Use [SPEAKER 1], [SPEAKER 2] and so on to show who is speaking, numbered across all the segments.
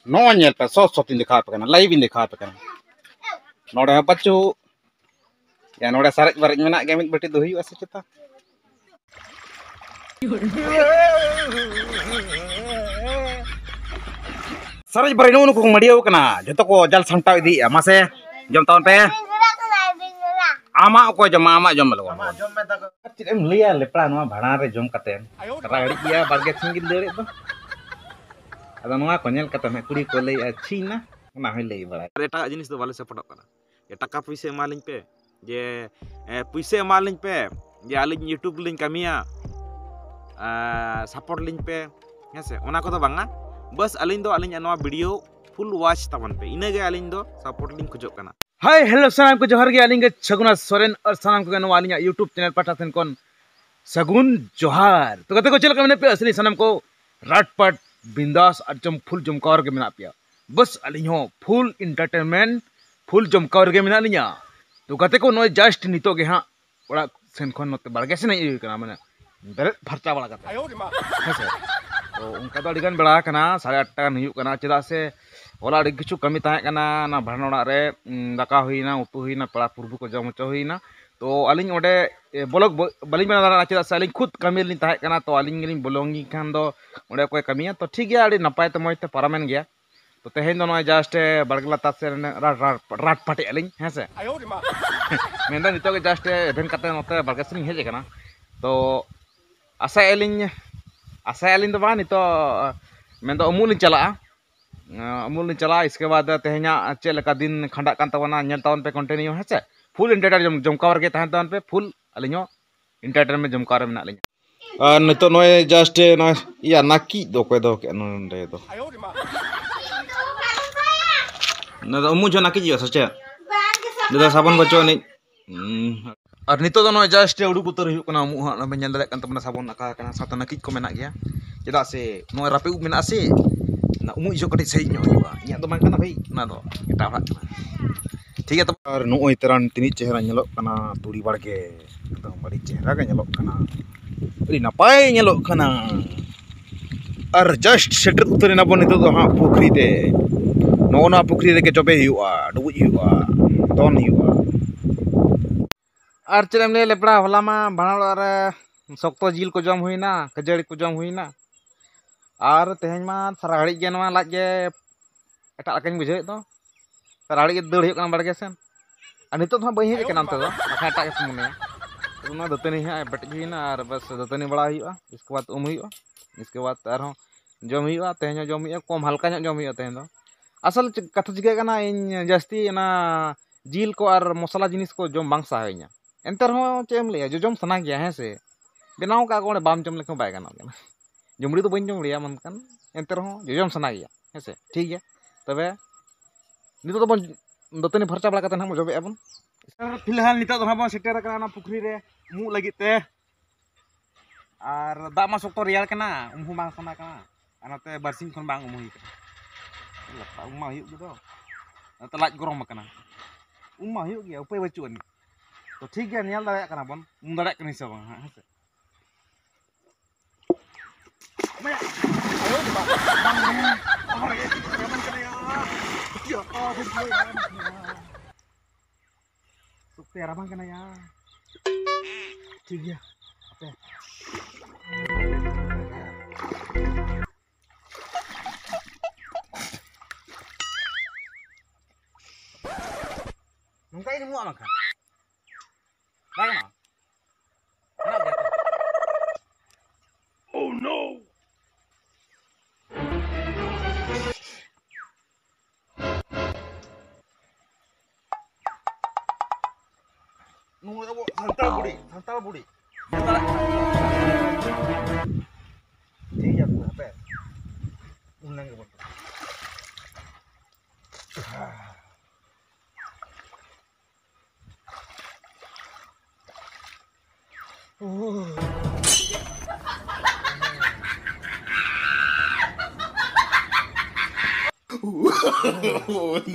[SPEAKER 1] Nonyel pe sosot in dikhap kana live in dikhap kana node pachu ya node sarek barik menak gamit berarti do hiu asa kita sarek barik nu ko madiau kana joto ko jal santau idi ya mase jom tahun pe ama ko jom ama jom lo jom me ta chit em lia lepra no bhana re jom katen kara gadi ya barge singil dere do ada noa ko nyel kata me kuri ko lei China na hoi lei bala
[SPEAKER 2] eta jinis do bale sapodok kana ya taka puise maling pe je puise maling pe je aling YouTube link kamia support link pe hese ona ko do banga bas aling do aling anwa video full watch taban pe inage aling do support link khojok kana
[SPEAKER 1] hi hello सलाम को जोहार गे आलिंग सगुना सोरेन और सलाम को गनो वालिंग YouTube channel पाठाथन कोन सगुन जोहार तो कते को चल कमने पे असली सनम को राटपट बिंदास अजम फुल जमकार के मिना पिया बस अलिंग हो फुल एंटरटेनमेंट फुल जमकार के मिना लिया तो कते को नय जस्ट नितो गे हां ओड़ा सेन खन नते बारगे से नहीं कना माने बेरे फरचा वाला कते हेसे तो उनका तो अडिगन बेड़ा कना 8:30 टाइम हुई कना चेदा से होला अड़ी किछु कमी ताहे कना ना भाड़ना रे दाका हुईना उतु हुईना पड़ा पुरबु को जम चो हुईना तो अलिंग ओडे ब्लॉग बलिंग बना दाना चेदा से अलिंग खुद कमी लिन ताहे कना तो अलिंग लिंग ब्लॉगिंग खान दो ओडे कोई कमिया तो ठीक गया अड़ी नपाय ते मय ते पारामेन गया तो तेहेन दो नय जस्ट बड़गला तासे राट पाटे अलिंग हेसे मेंदा नितो के जस्ट एभेन काते नते बड़गसिंग हेजे कना तो आशा अलिंग तो बा नितो मेंदो अमूल चला अमूल चला इसके बाद तेहना चेलका दिन खंडा कान तबना नेल तावन पे कंटिन्यू हेसे फुल एंटरटेनमेंट जमकार के तहन तावन पे फुल अलिङो एंटरटेनमेंट जमकार में नालिङ नितो नय जस्ट नय या नाकी दो को दो के नंदे दो न अमू जो नाकी जियो सचे दादा साबन बचो नि और नितो दो नय जस्ट उडुक उतर हुयु कना अमू हा बेन दरे कान तबना साबन नाका कना सात नाकी को मेना गया चेदा से नय रापे उ मेना से ना उमु जो कटी सही ᱧᱚᱜ हुआ इया तो मांगना भाई ना दो एटा हड़ा ठीक है तो और नोय तरान तिनी चेहरा ñelok kana तुड़ी बाड़गे एकदम बड़ी चेहरा के ñelok kana अड़ी नपाय ñelok kana और जस्ट सेटर उतरेना बन नितो तो हां पुखरी ते नोना पुखरी रे के चोबे हुआ डुबुज हुआ तोन हुआ और चेम ले लेपड़ा होला मा भाणा रे सख्तो जिल को जम हुईना खजड़ी को जम हुईना और तेहन मा सारा घड़ी के नवा लाज के एटा लकन बुझे तो सारा घड़ी के दड़ हुई कना बड़गे सेन और नितो तो बई हे के नाम तो बाखा एटा के मने तो ना दतनी है बटज हुईना और बस दतनी बड़ा हुईआ इसके बाद हुईआ इसके बाद आरो जम हुईआ तेहन जम हुईआ कम हल्का ᱧᱚᱜ जम हुईआ तेहन दो असल कथा चिका कना इन जास्ती ना जिल को और मसाला जिनिस को जम बांग साहइया एंतर हो चेम ले जो जम सना गया है से बेनाव का कोने बाम जम लेखो बाय गाना केना जमड़ी तो बन जम लिया मनकन एंतर हो जम सना गया है से ठीक है तबे नितो तो बन दतनी फरचा बड़ा कते हम जबे अपन फिलहाल नितो तो हम सेटर कना पुखरी रे मु लगी ते और दा मा सक्तो रियाल कना उमहु बांग सना कना अनते बारसिंग खन बांग उमहु कना लपा उमा हुई दो तो लाज गरम कना उमा हुई गया उपाय बचुन तो ठीक है नियल दाड़ा कना बन दाड़ा कनी से बांग है से सुक्ते राबang kena ya ठीक है apa nungkai ini muak makan baik no oh no santal budi ठीक है apa unang ke betul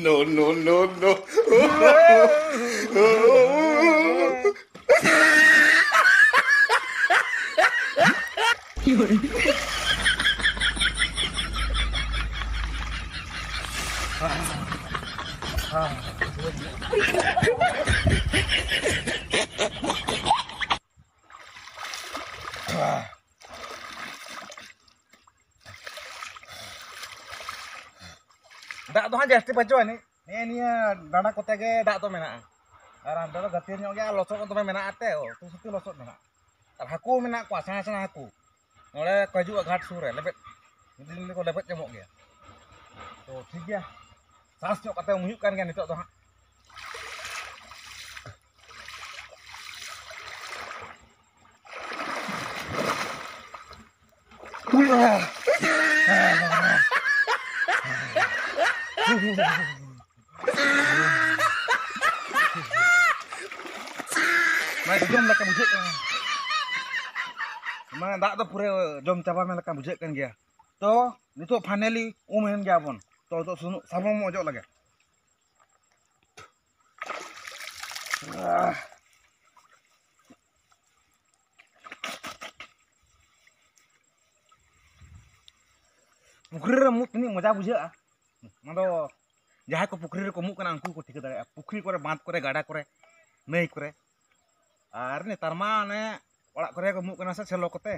[SPEAKER 1] no no no no Dak tuh jasti baca ini dana kota ke dak tuh mena. Arang tuh gatir nyoknya losok tuh mena ate, tuh suti losok mena. Haku mena kuasa sana haku. Oleh kaju agak sore, lebet. Ini kok lebet nyamuk ya. Tuh tiga. Sas nyok kata menunjukkan kan itu tuh. Mai jom lah kabujek. Mana dak tu pure jom cabar mana kabujek kan dia. To, itu finally umen dia pun. To sunu sabong mo ojok lagi. Pukri remuk ini mजा बुझा मतलब जहाँ को पुखरी रे को मुक ना अंकु को ठीक दाड़े पुखरी करे बांध करे गाडा करे नई करे आर नेतार मा ने ओड़ा करे को मुक ना से सेलो कते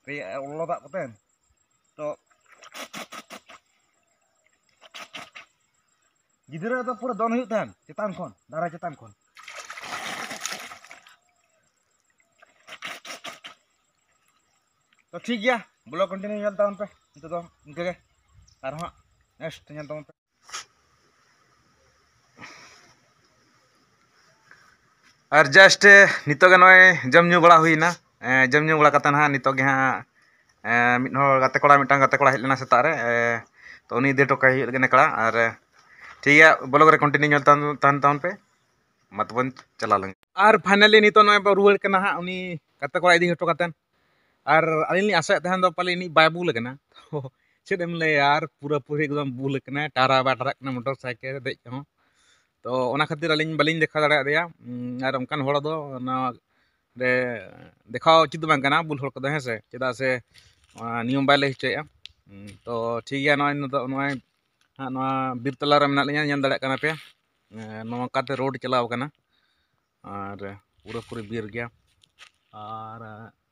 [SPEAKER 1] रे ओलो दाग कते तो गिदरा तो पूरा दोन हुई तान चेतान खन दारा चेतान खन तो ठीक गया ब्लॉग कंटिन्यू चलता हूं पे itu dong इनके के arah next nyal tong ar just nito ge noy jam nyu bala huina jam nyu bala kata na nito ge ha mit hor gate kola mitang gate kola hej lena seta re to uni de tokai hej lena kala ar ठीक है blog रे continue nyal tan taun pe mat bon chala lang ar finally nito noy ruwal kana ha uni kate kola idi hoto katen ar alini asa tahan do pale ini bai bul kana चेद एम ले यार पूरा पूरी एकदम bull कना टारा बाटरा कना motorcycle देज हो तो ओना खातिर अलिन बलिन देखा दाड़ा दिया और उनकान होड़ दो ना रे देखाव उचित बांग कना बुल होड़ कदो हेसे चेदा से नियम बाय ले हिचया तो ठीक गया नय नय नवा बीर तला रे मेना लिया ñan दाड़ा कना पे नवा काते रोड चलाव कना और पूरा पूरी बीर गया और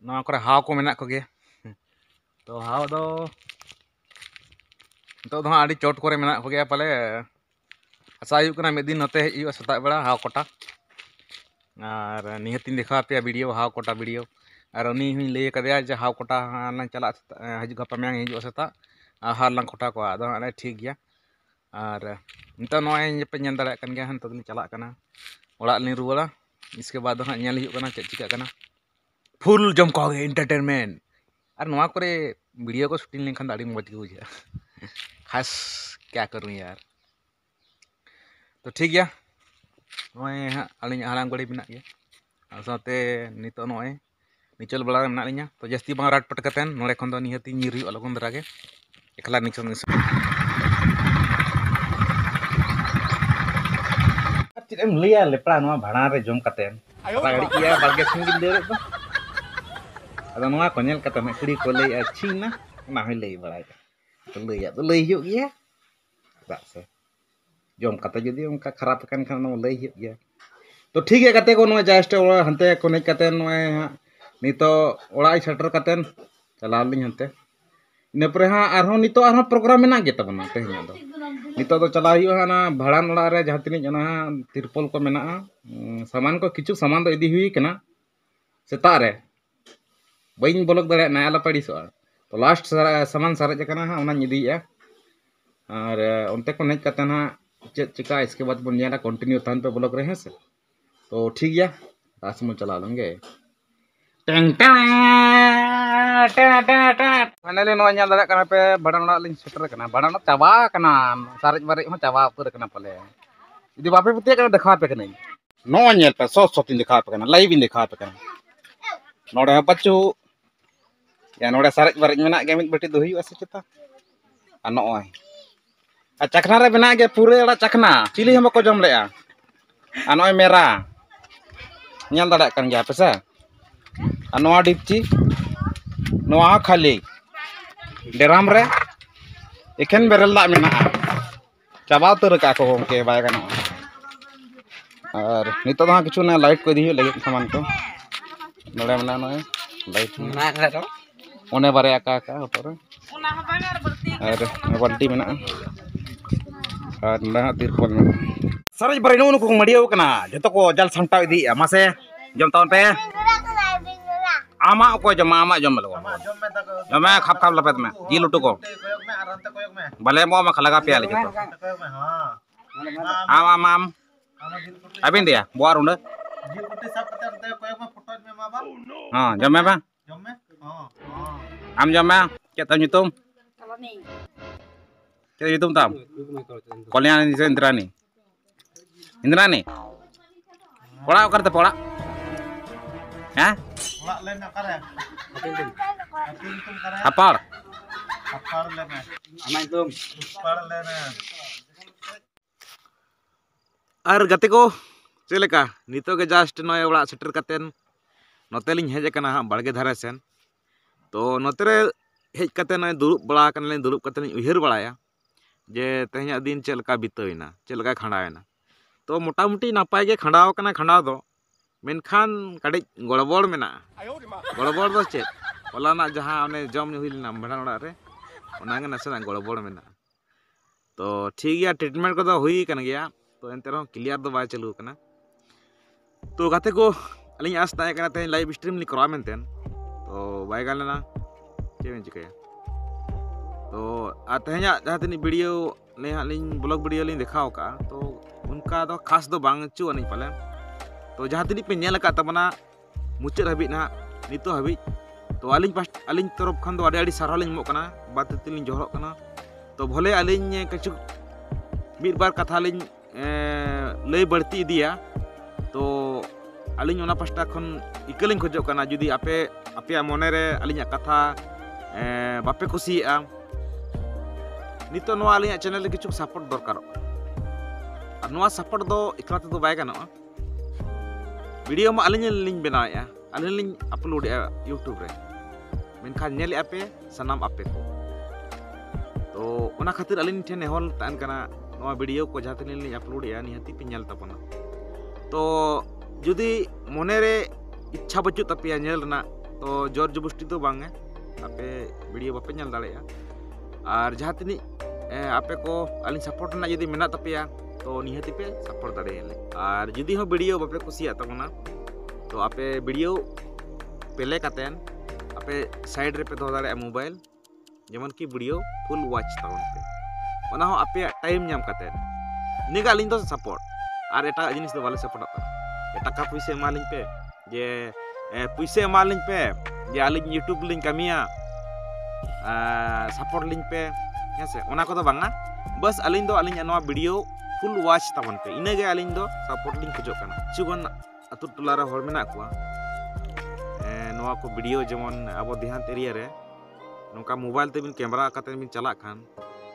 [SPEAKER 1] नवा करे हाव को मेना को गया तो हाव दो तो आड़ी चोट को मेना हो गया पाले आशा मिद दिन नोते हज सेता बेड़ा हाव कोटा और निहतिन देखा पे वीडियो हाव कोटा वीडियो और उनी हुई लई कदेया जे हाव कोटा लांग चला हजू गपा मैंग हजू सेता हार लांग कोटा को आदो अरे ठीक गया और नितो नय पे ñan दाड़ा कन गया हन तो चला कना ओड़ा लिन रुवाला इसके बाद हां ñel हियो कना चेक चिका कना फुल जम को एंटरटेनमेंट और नवा करे वीडियो को शूटिंग लेखन दाड़ी मज के बुझा खास क्या करूँ यार तो ठीक गया नय हाँ अली हालांग बड़ी मेना गया साथे नितो नय निचल बड़ा मेना लिया तो जास्ती बांग राट पट कतेन नोड़े खन दो निहती निर हुई लगन दरा गे एकला निचल चेद एम लैया लेपड़ा नवा भाड़ा रे जम कतेन गाड़ी किया बागे सिंगिल दे दो अदा नवा को नेल कते कुड़ी को लई अच्छी ना ना होय लई बड़ाय तो लई हियो गया दा से जम कते जदी उनका खराब कन खान नो लई हियो गया तो ठीक है कते को नो जस्ट हनते को नै कते नो नितो ओड़ा सेटर कते चला लिन हनते इन पर हां आरो नितो आरो प्रोग्राम मेना गे तबना तेहना दो नितो दो चला हियो ना भाड़ान ओड़ा रे जहां तिनि जना तिरपल को मेना सामान को किछु सामान दो इदी हुई कना सेता रे बइन ब्लॉग दाड़ा ना आला पड़ीसो तो लास्ट सामान सारे जकना हां ओना इदिया और उनते को नेज कते ना चेक चिका इसके बाद बन नेला कंटिन्यू थान पे ब्लॉग रे है से तो ठीक गया दास मो चला लेंगे tang tang finally no ñal दाड़ा कना पे बड़ाना लिन सेटर कना बड़ाना चाबा कना सारे बारे हो चाबा उतर कना पले इदि बापे पते कना देखा पे कना नो ñel पे सो सोटिन देखा पे कना लाइव इन देखा पे कना नोड़े बच्चू या नोड़े सारे बारे मेना गे मिद बटी दो हुई से चेता आ नोय आ चखना रे बना गे पूरे अड़ा चखना चिली हम को जम लेआ आ नोय मेरा ñal दाड़ा कन गया पेसा आ नोआ डिपची नोआ खाली डेराम रे एखन बेरल दा मेना
[SPEAKER 3] चाबा उतर का को के बाय गाना और नितो हाँ किछु ना लाइट को दी लगे सामान को नड़े मना नय लाइट ओने बारे आका आका ऊपर और बाल्टी में और ना तिरपल में
[SPEAKER 1] सरज बरेनो नुको मडियो कना जतो को जल संटाव इदी मासे जम तावन पे आमा को जमा आमा जम लगो जमे खाप खाप लपेट में जी लुटू को भले मो मा खलगा पे आले जतो आम आम अबिन दिया बुआर उंडे
[SPEAKER 4] जील कुटी सब कते कोयक में फोटो में माबा
[SPEAKER 1] हां जमे बा
[SPEAKER 4] जम्मे हां
[SPEAKER 1] आम जमे के तम nyutum के nyutum tam kalian ini Indrani Indrani pola करते पोला हैं
[SPEAKER 4] ओला लेना करे अतिन तुम करे
[SPEAKER 1] apar
[SPEAKER 4] अपार लेना
[SPEAKER 1] amain tum
[SPEAKER 4] अपार लेना
[SPEAKER 2] और गते को चलेका नितो के जस्ट नय ओड़ा सेटर कतेन नोते लिंग हेज कना हा बड़गे धारे सेन तो नोते रे हेज कते नय दुरुब बड़ा कनले दुरुब कते लिंग उहिर बड़ाया जे तेहया दिन चलका बितोइना चलका खंडावेना तो मोटा मोटी नापाय गे खंडाव कना खंडाव दो मेनखान कड़े गड़बड़ मेना गड़बड़ दो चे ओलाना जहां ओने जम हुइलना भाड़ा ओड़ा रे ओनागे नसेना गड़बड़ मेना तो ठीक गया ट्रीटमेंट को हुई कन गया तो एनते रहो क्लियर दो बाय चालू कना तो गाते को अलिंग आस ताए कना ते लाइव स्ट्रीम लि करा मेनतेन तो बाय गालना चेन चिकया तो आ तेहया जहां तनी वीडियो ने हालिंग ब्लॉग वीडियो लिंग दिखाओ का तो उनका तो खास दो बांग चु अनिं पाले तो जहां तनी पे नेल का तबना मुचाद हबी ना नितो हबी तो अलिंग तरफ खन दो आडी सारहा लिंग मो कना बात तिलिंग जोहरो कना तो भले अलिंग कछु मिद बार कथा लिंग लय बढ़ती दिया तो अलिंग ओना पास्टा खन इकलिंग खोजो कना जुदी आपे आपे मने रे अलिंग कथा बापे खुशिया नितो नोआ अलिंग चैनल किछु सपोर्ट दरकार और नोआ सपोर्ट दो इकला तो बाय गानो वीडियो मा अलिंग लिंग बनाया अलिंग लिंग अपलोड यूट्यूब रे मेनखान नेल आपे सनाम आपे को तो ओना खातिर अलिंग ठे नेहल तान कना नोआ वीडियो को जहां तनी लिंग अपलोड या निहति पे नेल तपना तो जुदी मने रे इच्छा बचु तपिया नेल ना तो जोर जबरदस्ती तो बांगे आपे वीडियो बापे नेल दाड़ेया और जहां तनी आपे को अलिंग सपोर्ट ना जुदी मेना तपिया तो निहति पे सपोर्ट दाड़ेयाले और जुदी हो वीडियो बापे खुशिया तबना तो आपे वीडियो पेले कातेन आपे साइड रे पे दो दाड़े मोबाइल जेमन की वीडियो फुल वॉच तावन पे ओना हो आपे टाइम नाम कातेन निगा अलिंग तो सपोर्ट और एटा जिनिस दो वाले सपोर्ट टाका पैसे मालिंग पे जे पैसे मालिंग पे जे अलिंग यूट्यूब लिंग कमिया सपोर्ट लिंग पे हेसे ओना को दो बांगा बस अलिंग दो अलिंग नोआ वीडियो फुल वॉच तावन पे इने गे अलिंग दो सपोर्ट लिंग खोजो कना चुगन अतु टोला रे होर मेना कुआ नोआ को वीडियो जेमन अब ध्यान एरिया रे नोका मोबाइल ते बिन कैमरा काते बिन चला खान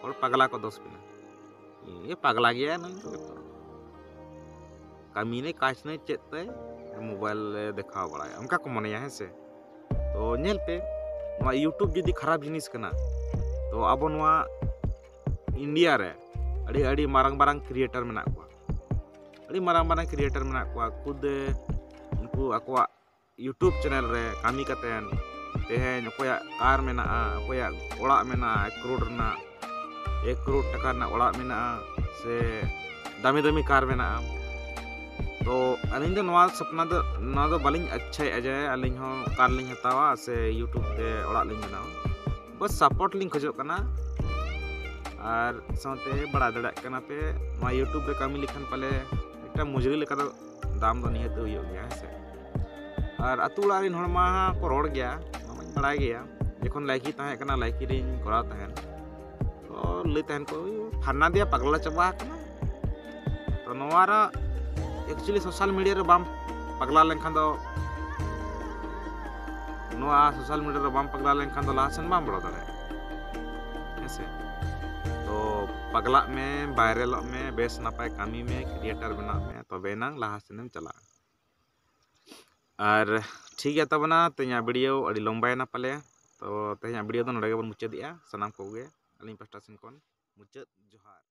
[SPEAKER 2] और पगला को दोस बिना ये पगला गया नहीं कमी ने काच ने चेते मोबाइल देखा बड़ा उनका को मनेया है से तो नेल पे नोआ यूट्यूब जदी खराब जिनिस कना तो अब नोआ इंडिया रे अड़ी अड़ी मारंग मारंग क्रिएटर मेना को अड़ी मारंग क्रिएटर मेना को खुद उनको अकवा यूट्यूब चैनल रे कामी कतेन तेहेन कोया कार मेना कोया ओड़ा मेना 1 करोड़ ना 1 करोड़ टका ना ओड़ा मेना से दामी दामी कार मेना तो अलिंग दो नवा सपना दो बालिंग अच्छा अजय अलिंग हो कार लिंग हतावा से यूट्यूब ते ओड़ा लिंग बनावा बस सपोर्ट लिंग खोजो कना और साथे बड़ा दड़ा कना पे मा यूट्यूब पे कामी लिखन पले एकटा मुजरी लेका दाम दो निहत होयो गया है से और अतुला रिन हरमा को रोड गया मामन बड़ा गया जखन लाइकी ताहे कना लाइकी रिन करा ताहेन तो ले ताहेन को फरना दिया पगला चबा कना तो नवारा एक्चुअली सोशल मीडिया रे बाम पगला लेनखान दो नोआ सोशल मीडिया रे बाम पगला लेनखान दो लासन बाम बड़ो दाड़े ऐसे तो पगला में वायरल में बेस नापाय कामी में क्रिएटर बना में तो बेना लासन चला और ठीक है तबना तेया वीडियो अड़ी लंबायना पाले तो तेया वीडियो दो नडे बन मुचादिया सनाम को गे अलिंग पास्टा सिन कोन मुचाद जोहार।